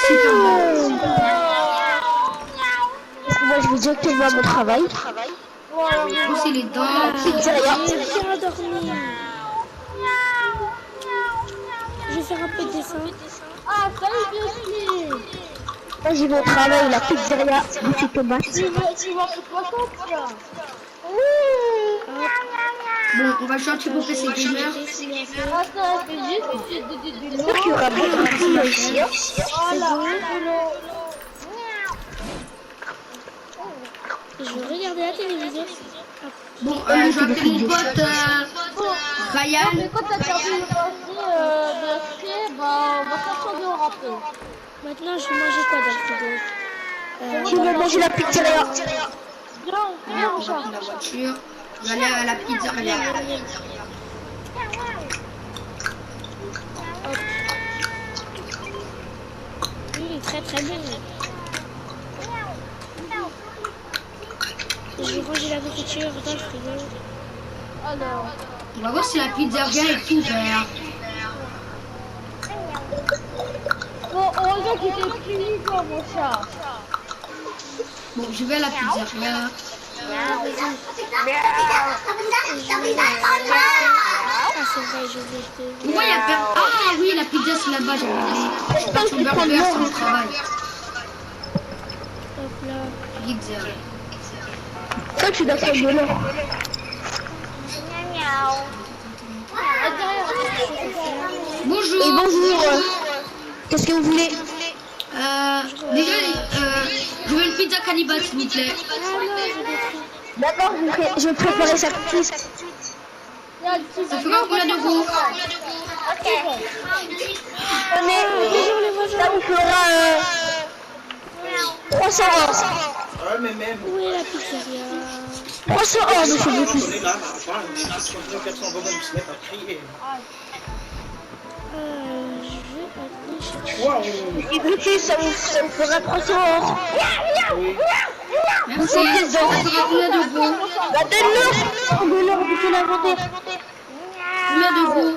Super mal. Moi, je vais directement à mon travail. Brosser les dents. Pizzeria. J'ai bien dormi. Je vais faire un peu de dessin. Ah, salut, Biosli. Moi, j'ai mon travail, la pizzeria. Boucher tomate. Tu vas faire quoi, ça? Bon, on va changer pour PC Gamer. Attends, c'est juste de l'eau. J'espère qu'il y aura bien de la ici. Voilà. Je vais regarder la télévision. Bon, je vais appeler mon pote Ryan. Mais quand t'as perdu le papier de skier, bah, on va sortir de râteau. Maintenant, je vais manger quoi dans le frigo? Je vais manger la pizzeria. Viens, Bien, on va prendre la voiture. Je vais aller à la pizzeria. Très très bon. Je vais ranger la nourriture dans le frigo. alors. On va voir si la pizzeria est ouverte. Bon, heureusement qu'il était fini, quoi, mon chat. Bon, je vais à la pizzeria. Ah, c'est vrai, je vais te... Pourquoi il y a personne? Ah oui, la pizza c'est là-bas, j'ai oublié. Je passe au burger, c'est mon travail. Hop là. Pizza. Toi, tu dois faire de l'eau. Bonjour. Et bonjour. Qu'est-ce que vous voulez? Déjà, je veux une pizza cannibale s'il vous plaît. D'accord, je vais préparer ça tout de suite. Ça fera combien d'euros? Tenez, ça vous fera 300 €. Ouais, mais même. Où est la pizzeria? 300 €, monsieur Bouti. On est là, enfin, on est 400 bonhommes qui se mettent à crier. Je vais aller chercher... Waouh! Et Bouti, ça vous fera 300 €. Oui. Merci. Ça fera combien d'euros? Bah, donne-le. Donne-le, on peut l'inventer. Combien d'euros?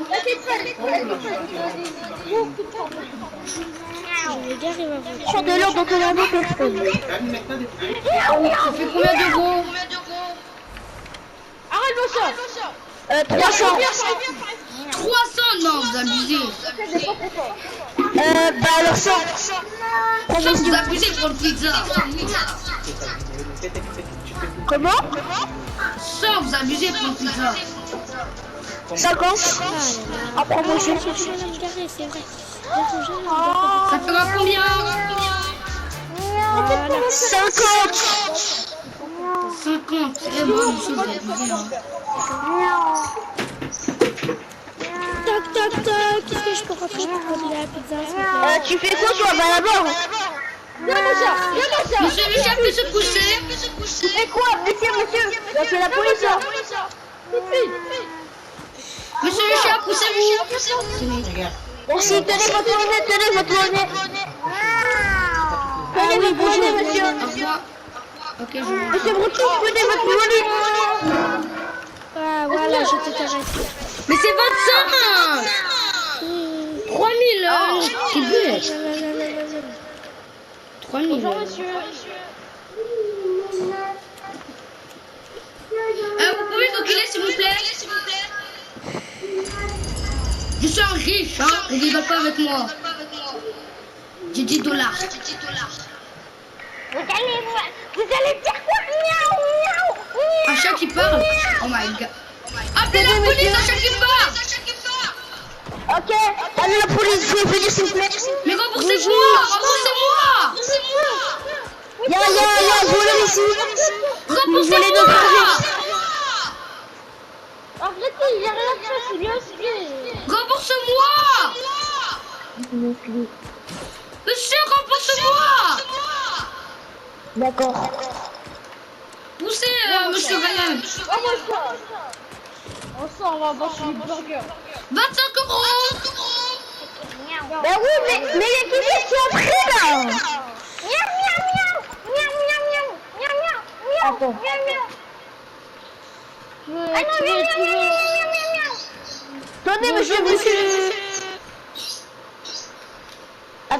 Je vais garer ma voiture. Sur de l'or, donc on a deux personnes. Même maintenant, des petits. Ça fait combien d'euros? Arrête, mon chat. 300. 300? Non, vous abusez. Bah, alors 100. Ça, vous abusez pour le pizza. Comment? 100, vous abusez pour le pizza. 50. En promotion. Je vais la me garer, c'est vrai. Ça fera combien? 50. 50. Eh bon, monsieur, vous abusez. Hein. Toc, toc, toc. Qu'est-ce que je peux rentrer pour prendre la pizza, s'il vous plaît? Tu fais quoi, toi? Bah, d'abord. Viens, mon chat. Viens, mon chat. Monsieur Michel peut se coucher. Et quoi? Monsieur. Bah, c'est la police, hein. Monsieur Michel, poussez-vous. Merci, tenez votre bonnet, tenez votre bonnet. Tenez votre bonnet, monsieur. Au revoir. Ok, je vous. Monsieur Brouty, tenez votre bonnet. Ah, voilà, je te caresse. Mais c'est 25. 3000. C'est bête. 3000. Bonjour, monsieur. Vous pouvez reculer s'il vous plaît? Je suis un riche, hein? Ne rigole pas avec moi. J'ai 10 $. Vous allez faire quoi? Un chat qui parle? Oh my god. Appelez la police, un chat qui parle! Ok, allez la police, vous pouvez venir s'il vous plaît. Mais remboursez-moi! Remboursez-moi! Y'a un voleur ici. Vous volez notre Remboursez-moi! argent. Arrêtez, il y a rien de ça, c'est bien skié. Remboursez-moi! Monsieur, remboursez-moi! D'accord. Poussez, monsieur Ryan. Oh, mon chat. On s'en va manger du burger. 25 €! Bah oui, mais il y a qui qui est entré là? Attends. Attendez, monsieur.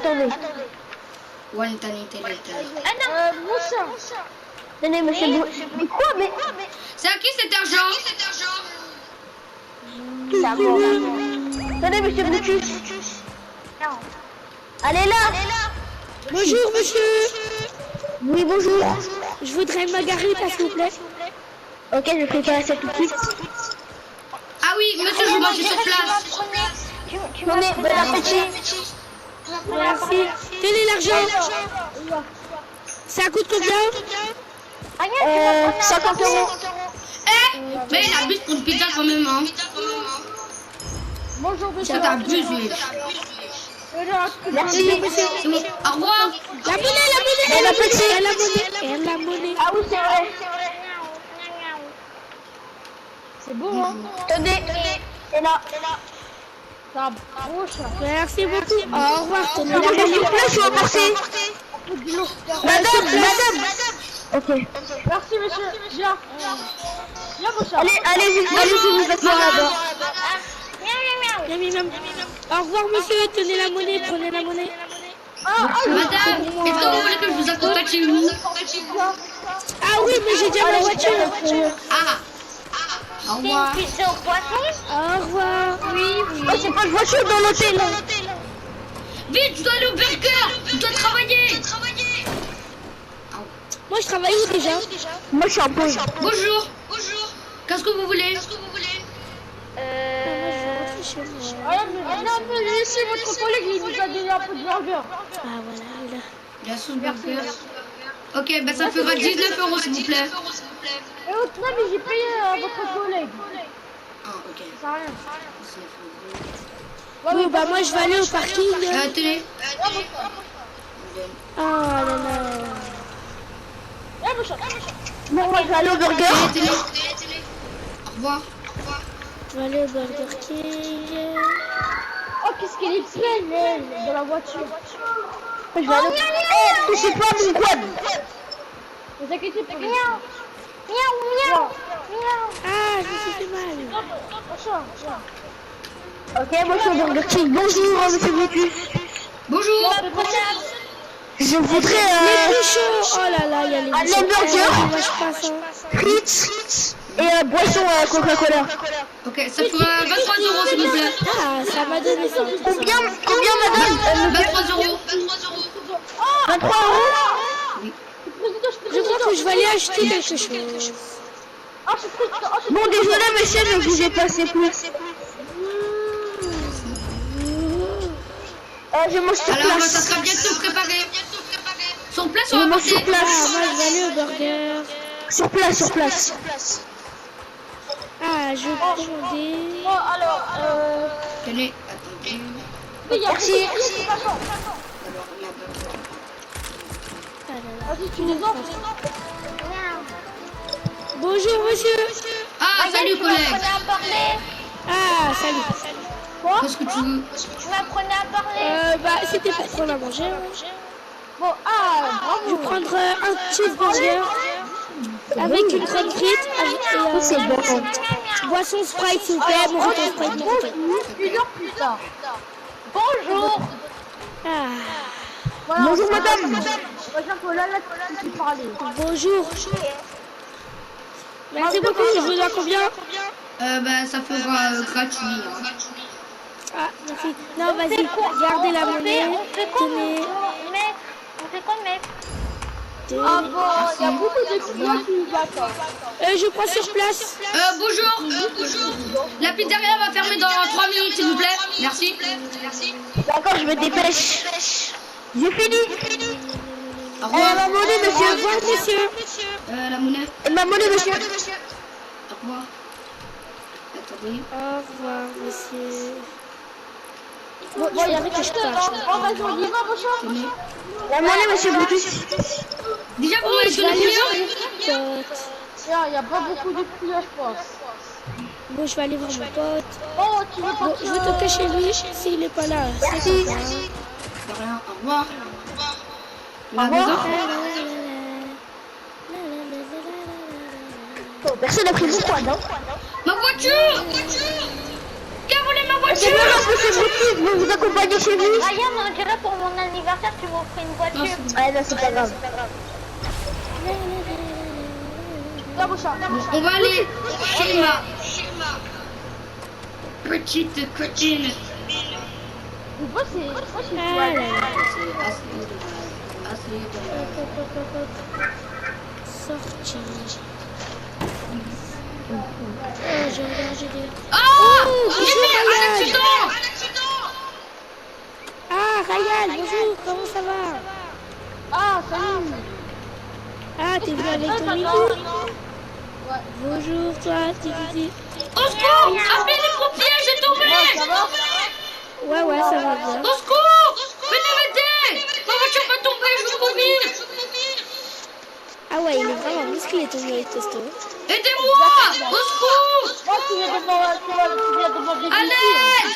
attendez. One eternity later. Moussa. Tenez, monsieur mais quoi, mais... C'est à qui cet argent? C'est à moi. Tenez, monsieur Brutus. Allez là. Bonjour, monsieur. Oui, bonjour. Je voudrais une margarita, s'il vous plaît. Ok, je prépare ça tout de suite. Ah oui, monsieur, je vous mange sur place. Tenez, bon appétit. Merci. Tenez l'argent. Ça coûte combien? 50 euros. Eh, mais il abuse pour une pizza quand même, hein. Bonjour, monsieur. Ça t'abuse, oui. Merci. C'est bon. Au revoir. La monnaie. Bon appétit. Et la monnaie. Ah oui, c'est vrai. C'est beau, hein? Tenez, c'est là. Ça bouche. Merci beaucoup. Au revoir. Tenez la Madame, s'il monnaie. vous plaît, je suis remercié. Madame. Ok. Merci, monsieur. Viens. Viens, mon chat. Allez-y, vous êtes là-bas. Miam, miam, miam. Au revoir, monsieur. Tenez la monnaie. Prenez la monnaie. Madame, est-ce que vous voulez que je vous accompagne chez vous? Ah oui, mais j'ai déjà ma voiture. Ah. Au revoir. Au revoir. Oh, c'est pas de voiture dans l'hôtel. Vite, je dois aller au burger. Je dois travailler. Moi, je travaille où déjà? Moi, je suis en pause. Bonjour. Qu'est-ce que vous voulez? Moi, je vais rentrer chez moi. Mais ici, votre collègue, il nous a donné un peu de burger. Ah, voilà. La sauce burger. Ok, bah ça fera 19 euros s'il vous plaît. Et non, mais j'ai payé votre collègue. Ah, ok. Ça rien. Oui, bah moi, je vais aller au parking. Tenez. Ah là là. Bon, moi, je vais aller au burger. Tenez. Au revoir. Je vais aller au Burger King. Oh, qu'est-ce qu'elle est pleine, dans la voiture. Je vais aller au... touchez pas mon quad. Ne vous inquiétez pas. Ah, je me suis fait mal. Ok, moi, je suis au Burger King. Bonjour, monsieur Brutus. Bonjour. Je voudrais Les plus chauds. Oh là là, il y a les un plus chauds. hamburger, Moi, je passe. frites et boisson Coca-Cola. Ok, ça fera 23 euros s'il vous plaît. Ah, ça m'a donné ça. Combien, madame 23 euros. 23 euros. Je crois que je vais aller acheter quelque chose. Bon, désolé, monsieur, je vous ai passé plus. Je mange sur Alors, ça place. sera bientôt préparé. Sur place, on Je va mange sur passer. Ah, place. moi, je vais aller au burger. Sur place. Ah, je vais commander. Bon, alors, Tenez, attendez. Merci. Ah là là. vas-y, tu les offres. Bonjour, monsieur. Ah, salut collègue. Ah, salut. Qu'est-ce que tu veux? Bah, c'était pour prendre à manger. Hein. Bon, bravo. Je vais prendre un cheeseburger avec une crème frite et boisson Sprite, s'il vous plaît. Mon repas Sprite, mon repas. Une heure plus tard. Bonjour. Ah, Voilà, Bonjour, madame. On va dire que là, tu peux parler. bonjour. Merci beaucoup. Je vous dois combien? Bah, ça fera gratuit. Hein. Ah, merci. Non, vas-y, gardez la monnaie. Tenez. Ah bon, il y a beaucoup de clients qui nous attendent. Je prends sur place. Bonjour. La pizzeria va fermer dans 3 minutes, s'il vous plaît. Merci. D'accord, je me dépêche. J'ai fini. Au revoir. Ma monnaie, Au monsieur. revoir, monsieur. La monnaie. Ma monnaie, monsieur. Au revoir. Attendez. Au revoir, monsieur. Bon, il y a que je tâche. Oh, vas-y, on y va, mon chat. Tenez. La monnaie, monsieur Brutus. Déjà, vous Oh, m'avez je vais donné aller combien? voir mon pote. Tiens, il n'y a pas beaucoup de clients, je pense. Bon, je vais aller voir mon pote. Oh, tu veux Bon, partir je vais toquer chez lui s'il n'est pas là. Merci. De rien. Au revoir. La Au revoir. maison. Oh, personne n'a pris mon quad, hein. Ma voiture. Qui a volé ma C'est bon, voiture. là, c'est vous, je vais vous accompagner chez vous. Ryan, on dirait pour mon anniversaire, tu m'offres une voiture. Ouais, non, c'est pas grave. On va aller chez ma petite copine. Ah là là. Sorti. Oh, j'ai engagé des... Oh, j'ai bonjour, fait un Ryan. accident. Ah, Ryan, bonjour, comment ça va? Ah, salut. Ah, t'es venu avec ton micro? Bonjour, toi, tu dis... Au secours, appelez les pompiers, j'ai tombé. Ouais, ça va bien. Au secours, venez m'aider. Ma voiture va tomber, je vais mourir. Ah ouais, il est vraiment musclé, ton vieux testo. Aidez-moi, au secours. Moi, tu viens de demander Allez,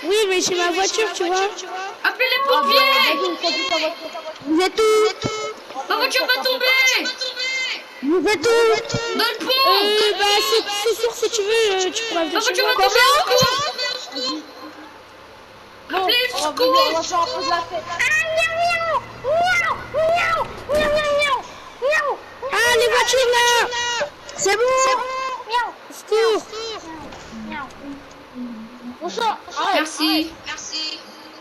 Oui, mais chez ma voiture, tu vois. appelez les pompiers. Vous êtes où? Ma voiture va tomber. Vous êtes où? Dans le pont. Bah, c'est sûr, si tu veux, tu pourras Ma venir chez voiture moi. va tomber, au secours. Appelez le secours. faire un peu de la fête. Ah, les voitures, là. C'est bon. Secours. Bonsoir. Merci.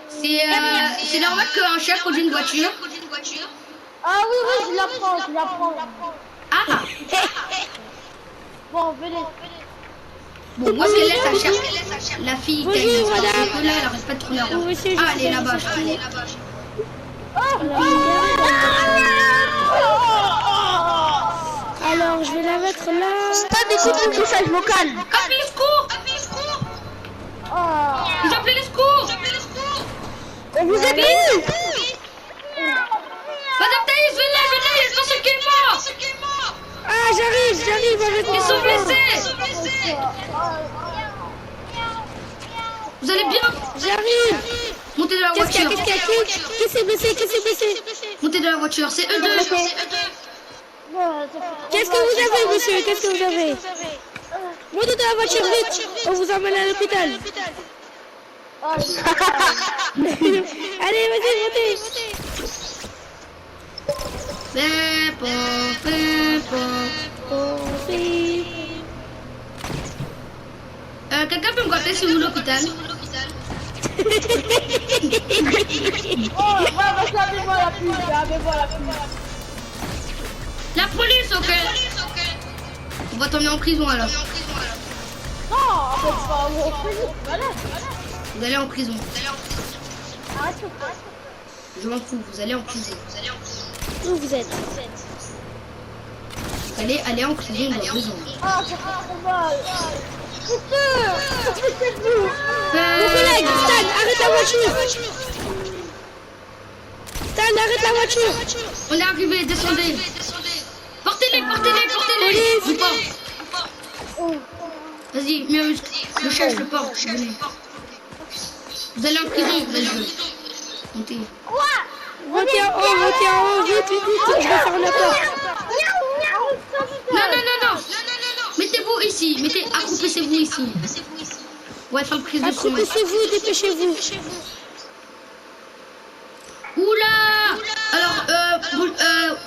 C'est normal qu'un chat conduit une voiture. Ah oui, je la prends. Ah. Bon, venez. Bon, moi je laisse à chat. La fille qui a une Bonjour, madame. parce que là, elle arrête pas de tourner en rond. Oui, monsieur, je Ah, elle sais, est là-bas. je sais. Elle est Alors, je vais la mettre là. Stop, écoute mon message vocal. Appelez le secours. Vous appelez les secours. On vous a mis. Madame Thaïs, venez, il y a une personne qui est morte. Ah, j'arrive avec Ils moi. sont blessés. Vous allez bien? J'arrive. Montez dans la Qu'est-ce qu'il y a? voiture. Qui s'est blessé? Montez dans la voiture, c'est eux deux. Qu'est-ce que vous avez, monsieur? Qu'est-ce que vous avez? Montez dans la voiture vite. On vous emmène à l'hôpital. Allez, vas-y, montez. Quelqu'un peut me rappeler si vous l'hôpital? La police, ok. On va t'emmener en prison alors. Vous allez en prison. Je m'en fous, vous allez en prison. Où vous êtes? Vous allez aller en prison dans 2 ans. Mon collègue, Stan, arrête la voiture. Stan, arrête la voiture. On est arrivé, descendez. Portez-les. Police. Je porte. Vas-y, mieux, le chat, je le porte. Venez. Vous allez en prison, vous allez jouer. Montez. Montez en haut, vite, je vais faire la porte. Non. Mettez-vous ici. Accroupissez-vous ici. On va faire prise de son. Accroupissez-vous, dépêchez-vous. Oula! Alors,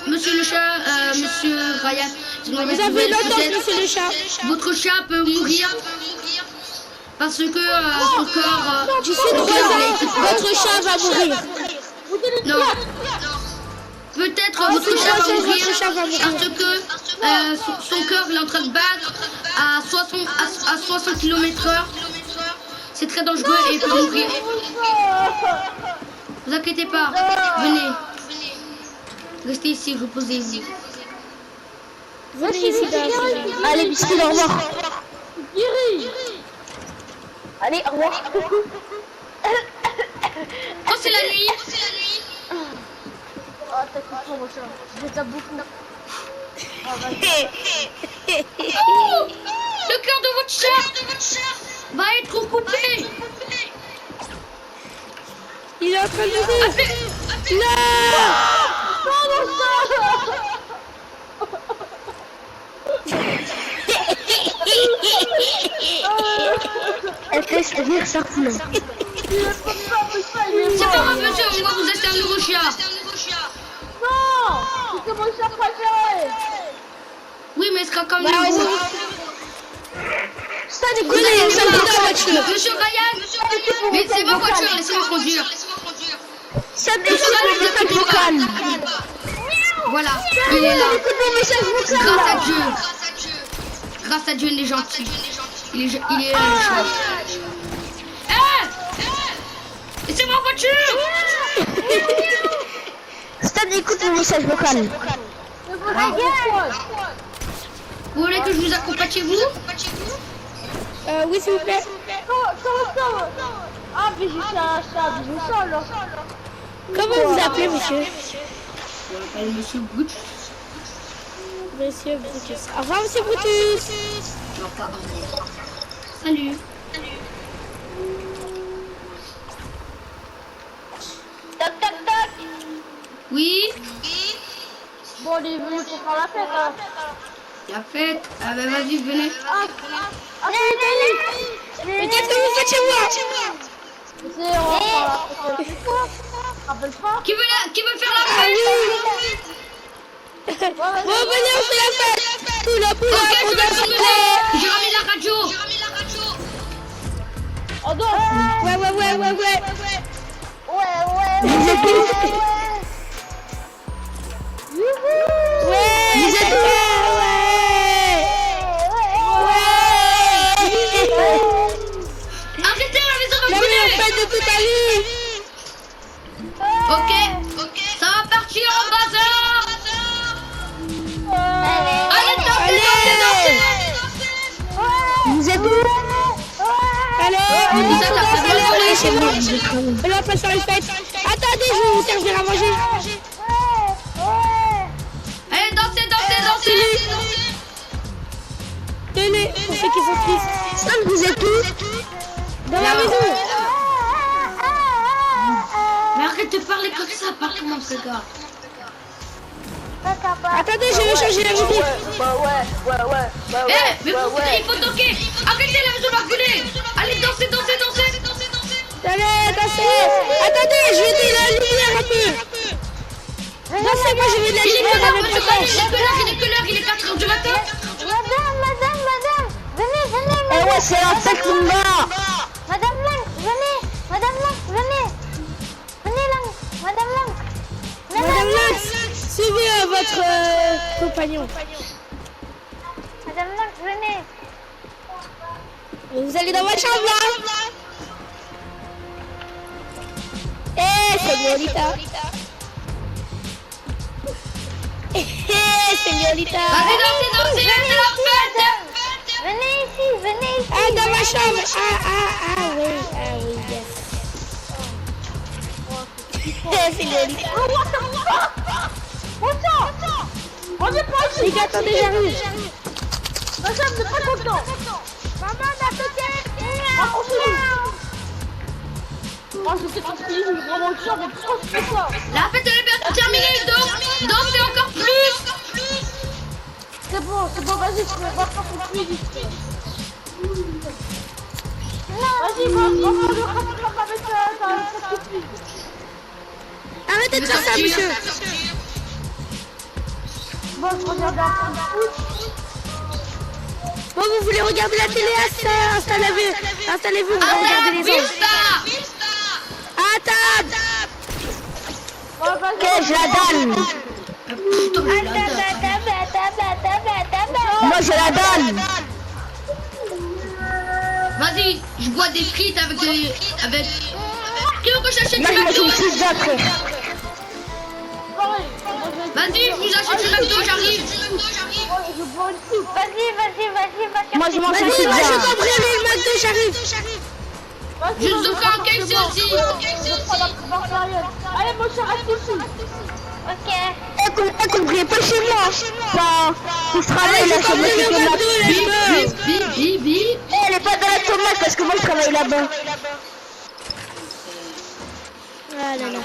monsieur le chat, monsieur Ryan, Vous avez l'entente, monsieur le chat. votre chat peut mourir parce que son corps... D'ici 3 ans, votre chat va mourir. Non. Peut-être votre chat va mourir votre chat va mourir. parce que son cœur il est en train de battre à 60 km/h. C'est très dangereux et il peut mourir. Ne vous inquiétez pas. Venez. Restez ici, reposez-vous. Venez ici, dame. Allez, biscuit, au revoir. Allez, au revoir. Quand c'est la nuit, le cœur de votre chat va être coupé. Il est en train de mourir. Non. Elle fait rire certainement. C'est pas grave, monsieur, on va vous acheter un nouveau chien. Non, c'est mon chien préféré. Oui, mais ce sera comme Bah, nouveau. Ça du coup, Vous allez les me gens mettre de dans la voiture. Monsieur Ryan, mais c'est ma voiture, laissez-moi conduire. Ça écoute mon message vocal. Voilà, il est là. Écoute mon message vocal. Grâce à Dieu. Grâce à Dieu, il est gentil. Il est le chien. Et c'est ma voiture. Stan, écoute mon message vocal. Vous voulez que je vous accompagne chez vous? Oui, s'il vous plaît. Ah, mais j'ai un bisou seul. Comment vous appelez, monsieur? Je m'appelle Monsieur Butch. Monsieur Brutus. Au revoir, monsieur Brutus. Non, pas au revoir. Salut. Tac, tac, tac. Oui, Bon, il est venu pour faire la fête. Hein. la fête. Ah ben vas-y, venez. Mais qu'est-ce que vous faites chez moi? C'est on va faire la fête. Rappelle pas. Qui veut faire la Ah fête? oui. Bon, venez, on fait la fête. Poula, Ok, poula, je on vais danse. emmener. J'ai ramené la radio. On danse. Ouais. Vous êtes où? Ouais. Vous êtes où? Arrêtez, la maison va La meilleure fête brûler. de toute ta vie. Ok, ça va partir en bazar. Allez, dansez. Vous êtes où? Allez, Vous êtes à allez, faire allez, chez moi. Vous On va pas faire une fête. Attendez, je vais vous servir à manger. Allez, dansez. Tenez, pour ceux qui sont tristes. Stan, vous êtes où? Dans la maison. Mais arrête de parler comme ça, parle comme un vrai gars. Attendez, je vais changer la musique. Eh, mais il faut toquer. Arrêtez, la maison va brûler. Allez, dansez. Allez, dansez. Attendez, je vais de la lumière un peu. Dansez, moi je vais de la Il est lumière quelle heure, avec monsieur ma Ryan? poche. Il est 4h du matin. Madame, venez, Eh ouais, c'est la fête, mon gars. Madame Lang, venez, Madame Lang. Madame Lux, suivez votre compagnon. Madame Lang, venez. Vous allez dans votre chambre là. Señorita. Señorita. Vas-y, dansez, c'est la fête. Venez ici. Ah, dans ma chambre. Oui, yes. Señorita. On est pas ici. Les gars, attendez, j'arrive. Madame n'est pas content. Maman, la petite. Oh, j'étais trop triste, je vais vraiment le chien, mais pourquoi tu fais ça? La fête elle est bientôt terminée, donc dansez encore plus. C'est bon, vas-y, je vais voir ça pour plus vite. Vas-y, va le rattrape avec ta copine. Arrêtez de faire ça, monsieur. Moi, je regarde un peu de foot. Bon, vous voulez regarder la télé, installez-vous, on va regarder les autres. À table. Ok, je la donne. Moi, je la donne. Vas-y, je bois des frites avec Qui veut que j'achète Moi, du je mange McDo? une pizza, frère. Vas-y, je vous achète du McDo, j'arrive. Vas-y. Moi, je mange une Vas-y, moi, je pizza. comprends le McDo, j'arrive. Je vous offre un KFC aussi. Allez, mon cher, reste ici. Ok. Écoutez pas chez moi. Enfin, vous travaillez là, Je chez moi, comprends c'est le que McDo, let's go. Bip. elle est pas dans la tomate parce que moi, je travaille là-bas. Ah là là.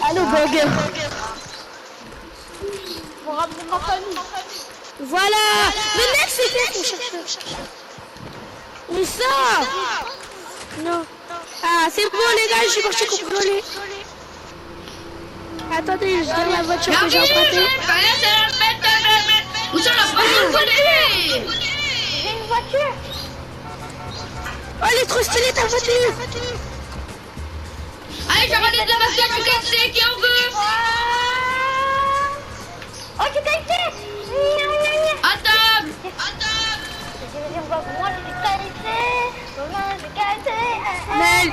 Allô, burger. Pour ramener ma famille. Voilà. Le mec, c'est quoi qu'on cherche? Mais ça. Non. Ah, c'est bon les gars, je suis parti contrôler. Attendez, je donne la voiture que j'ai empruntée. Où sont la voiture volée? J'ai une voiture. Oh, elle est trop stylée ta voiture. Allez, j'ai ramené de la voiture du KFC, qui en veut? Oh, tu KFC. À table. Moi, je suis KFC. Moi, je suis KFC. Mel.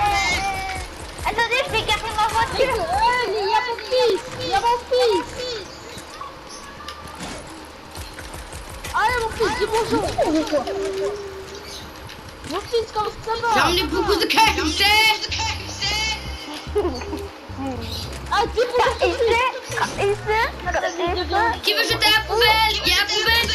Attendez, je vais garer ma voiture. Il y a mon fils. Il y a mon fils. Allez, mon fils, dis bonjour. Mon fils, comment ça J'ai va? ramené beaucoup de KFC. Ah, dis bonjour. Qui veut jeter la poubelle? Il y a la poubelle.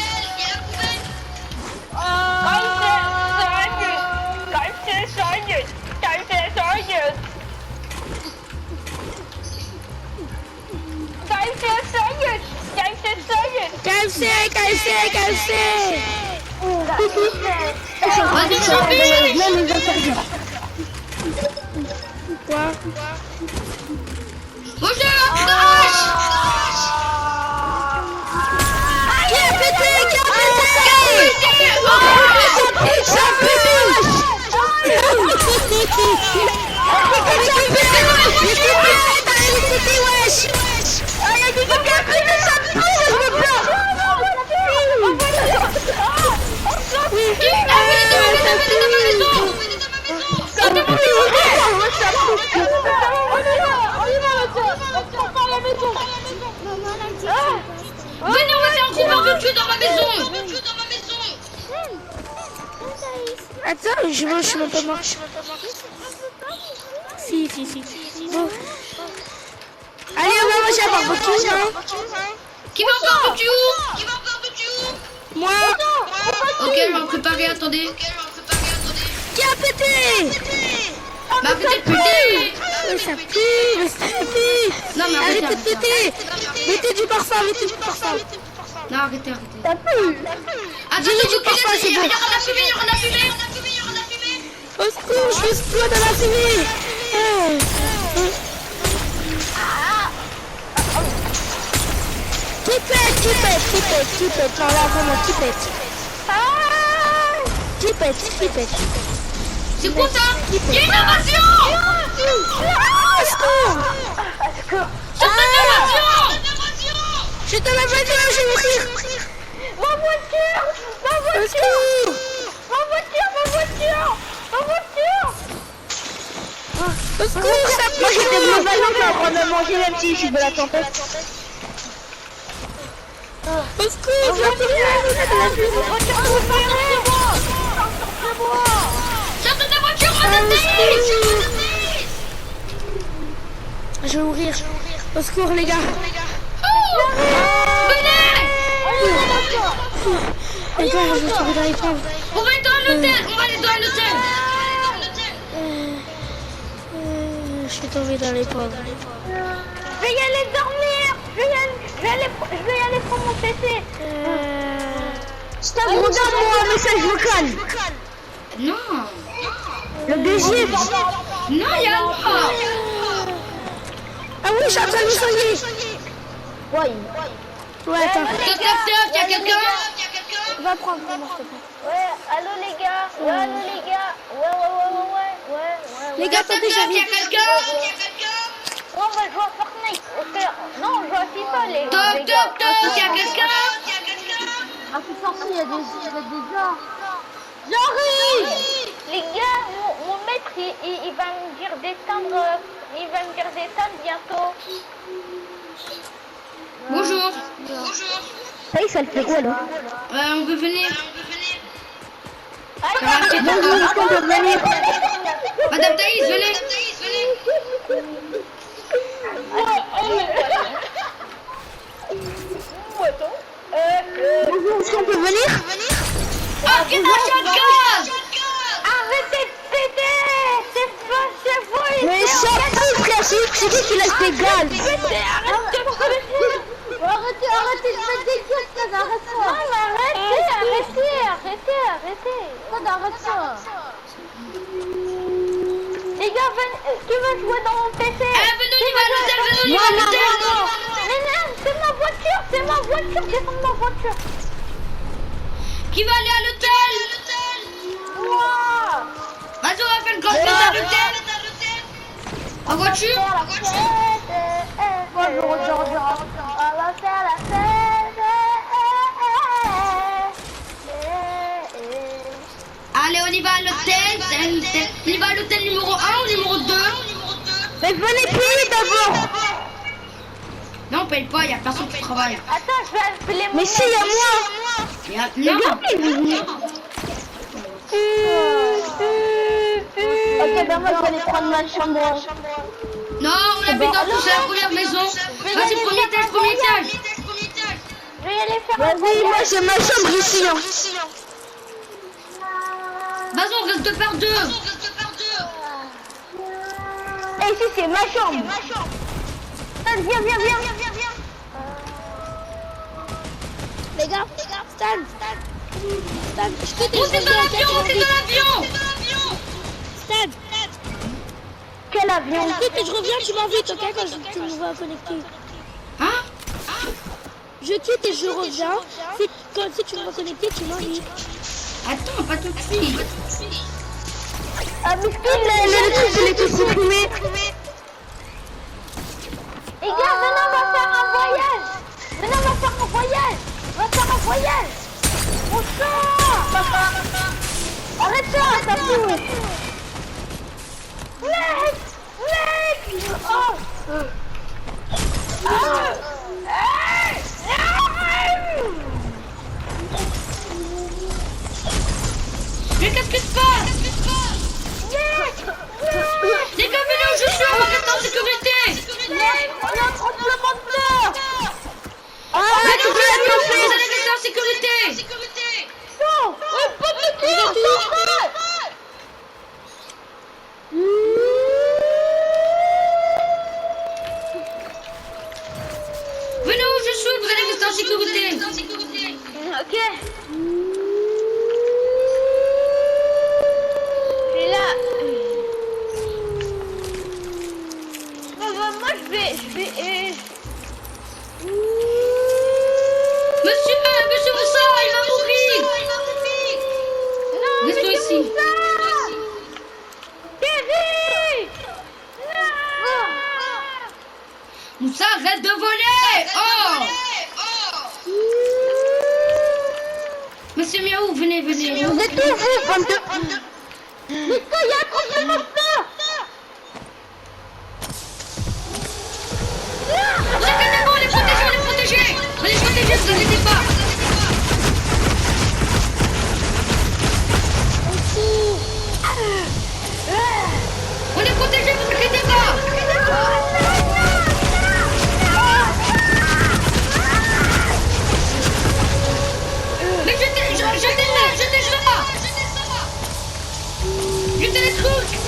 KFC, KFC, KFC. Vas-y, Choupi. Quoi? Bonjour, Crash. Qui a pété? Qui a pété? Ça a Venez, on va faire un gros barbecue dans ma maison. Attends, je suis même pas mort. Si. Bon. Allez, on va manger un barbecue, non? Qui va au barbecue? Moi. Ok, je vais en préparer, attendez. Qui a pété? Bah, peut-être péter. Mais ça pue, mais ça pue. Non, mais Arrêtez de arrêtez. péter. Mettez du parfum, mettez du parfum. Non, arrêtez. Dis-le Attention, du parfum, c'est il y bon. aura de la fumée. Au secours, je explose dans la fumée. Qui pète. Non, là, vraiment, qui pète. Qui pète. C'est quoi ça? Il y a une invasion. Au secours. Sortez de l'invasion. Je suis dans la voiture, je vais mourir. Au secours. Au secours, ça pue. Moi j'étais de ballon qui est en train de manger même si je suis de la tempête. Au secours, ça pue. Sortez de la voiture, Je vais mourir. Au secours, les gars. venez. Les gars, je vais tomber dans les pommes. On va aller dans l'hôtel. Je suis tombée dans les pommes. Je vais y aller dormir. Je vais y aller prendre mon PC. C'est un gros d'amour, un message vocal. Non. Le deuxième. Non, il y a pas. Ah oui, je suis en train de me soigner. Ouais, attends. Toc, il y a quelqu'un? Va prendre moi, s'il te plaît. Ouais, allô les gars. Ouais. Les gars, attendez, Il y a j'arrive. quelqu'un? On va jouer à Fortnite. Non, on joue à FIFA les Toc, les gars. il y a quelqu'un? Ah, c'est sorti, il y a des gars. J'arrive. Les gars, mon maître, il va me dire d'éteindre. Il va me dire d'éteindre bientôt. Bonjour. Ça y est, ça le fait quoi là? On peut venir. Ah, Bonjour, est-ce qu'on peut venir? Madame Thaïs, venez. Bonjour, est-ce qu'on peut venir? Ah, qui n'a pas de gaz? arrêtez de péter. C'est vous. Mais ça pue, frère, c'est qui qui laisse des gaz? Arrête de péter. Arrêtez de mettre des gars, arrête-moi. Non, mais arrêtez. Stade, arrête ça. Les gars, qui veut jouer dans mon PC? Eh, venez, on y va à l'hôtel, venez, on y va à l'hôtel. Mais non, c'est ma voiture, descends de ma voiture. Qui va aller à l'hôtel? Moi. Vas-y, on va faire une grande fête à l'hôtel. En voiture? Bonjour, on va faire la fête. Allez, on y va à l'hôtel. On y va à l'hôtel numéro 1 ou numéro 2? Mais venez payer d'abord. Non, on paye pas, il y a personne qui travaille. Attends, je vais appeler mon Mais si, il y a moi. Non. Ok, ben moi je vais aller prendre ma chambre. Non, on habite dans c'est la première maison. Vas-y, premier étage. Je vais y aller faire un Vas-y, moi j'ai ma chambre ici. Hein. Vas-y, on reste deux par deux. Et ici c'est ma chambre. Viens. Les gars, Stan, je peux te Montez dans l'avion. Stan, Quel avion? dès que je reviens, tu m'invites, ok, quand tu me vas connecter. Hein? Je quitte et je reviens. Si tu me vas connecter, tu m'invites. Attends, pas tout de suite. Ah, mais Le truc, je l'ai tout supprimé. les gars, venez, on va faire un voyage. On sort. Arrête ça, ça fout. Mec. Oh. Mais qu'est-ce qui se passe? Les gars, venez où je suis, on va rester en sécurité. On a un tremblement de terre. Venez où je suis, vous allez rester en sécurité. Non, une pomme de terre. Venez où je suis, vous allez rester en sécurité. Ok. Et là. Moi je vais. Monsieur Moussa, il va mourir. Non, mais Restons c'est ici. Moussa, arrête de voler. Oh. Monsieur Miaou, venez. Vous êtes où, vous, bande de... Mais ça, il y a un tremblement de terre. Vous inquiétez pas, on les protégés, vous inquiétez pas. On est protégés, vous inquiétez pas. Mais jetez les trucs.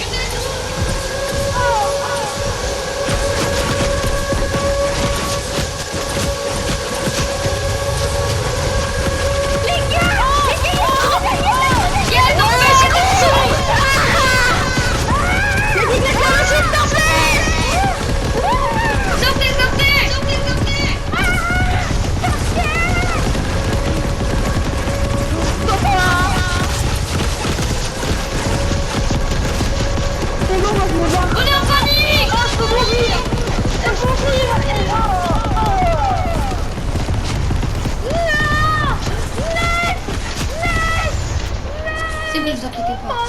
C'est bon, vous inquiétez pas.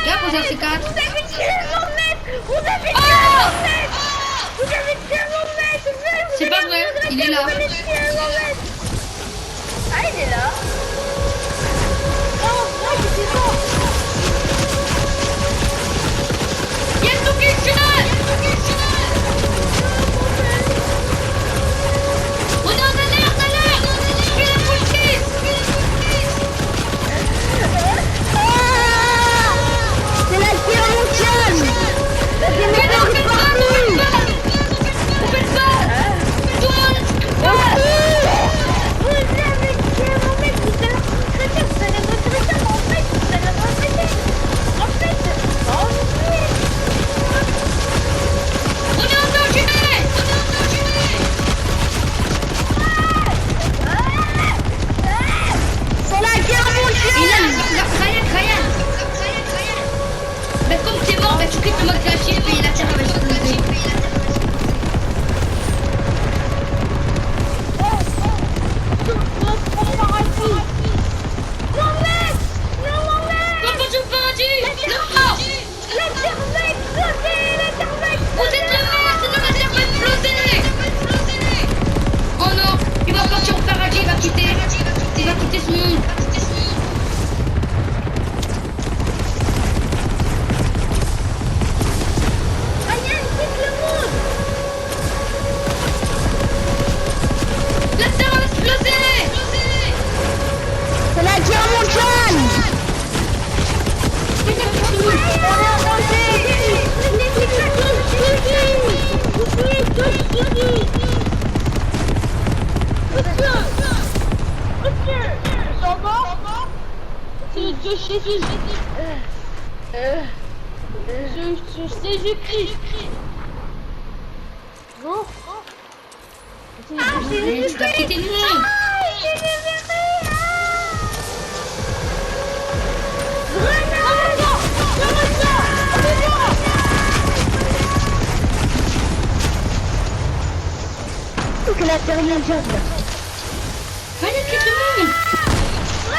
Regarde, vous avez C4. C'est pas vrai, il est là. Ah, il est là. Oh, moi, j'étais mort. Il y a le tout qui est final. On est en alerte. Je vais la police. C'est la guerre mondiale. Mais non, faites pas. Toi, Vous avez tué mon mec, vous ce monde. Ryan, quitte le monde. La terre va exploser. C'est la guerre mondiale. On est en danger. C'est Jésus-Christ. Bon. Allez, tu dois quitter le monde. Faut que la terre mondiale. Allez, quitte le monde.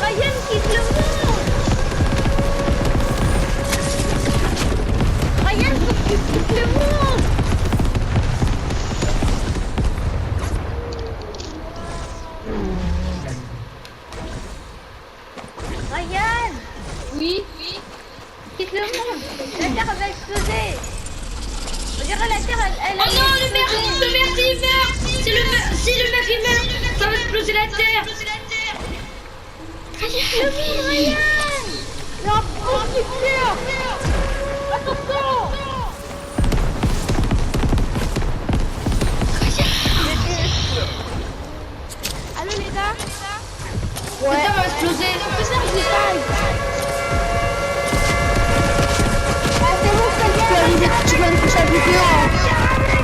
Ryan, quitte le monde. Ryan, faut que tu quittes le monde. Ryan, Oui. quitte le monde. La Terre va exploser. On dirait la Terre, elle Oh non, le maire il meurt. Si le maire il meurt, ça va exploser la terre. Ryan. La producteur. Attention. Allô les gars? La terre va exploser. Tu vas me coucher à vidéo.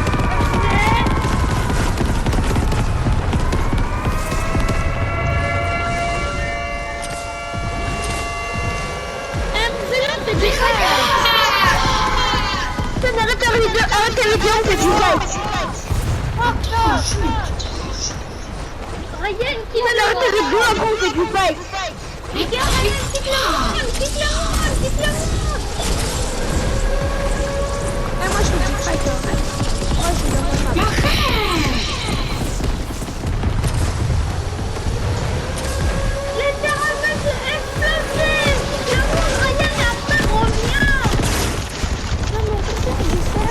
Arrête la vidéo, on fait du fight. Ryan, quitte Arrête le la monde. vidéo, après on fait du fight. Les gars, Ryan, quitte le monde. Quitte le monde. Quitte le monde. Moi je fais du fight. Moi je suis dans mon map. La Terre va exploser. Le monde, Ryan, après revient. Non mais pourquoi tu dis ça?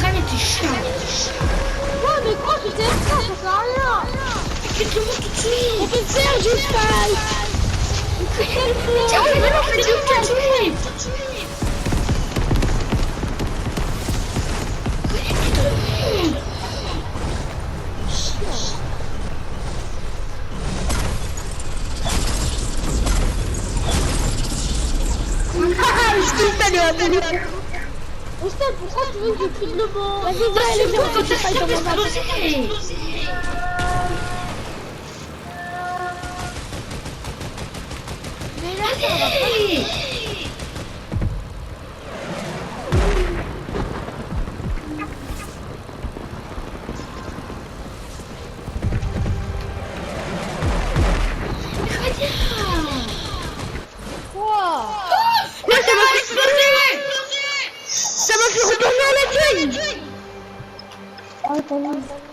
Ryan, t'es chiant. Ouais, mais quoi, c'était ça, ça sert à rien. Quitte le monde tout de suite. On peut faire du fight. Tiens, on fait du fight. Oustad, pourquoi tu veux que je quitte le monde? Vas-y viens, allez viens, on fait du Quand fight ça dans va mon map. exploser. Allez. Ça m'a fait retourner à la feuille. Oh, t'as vu.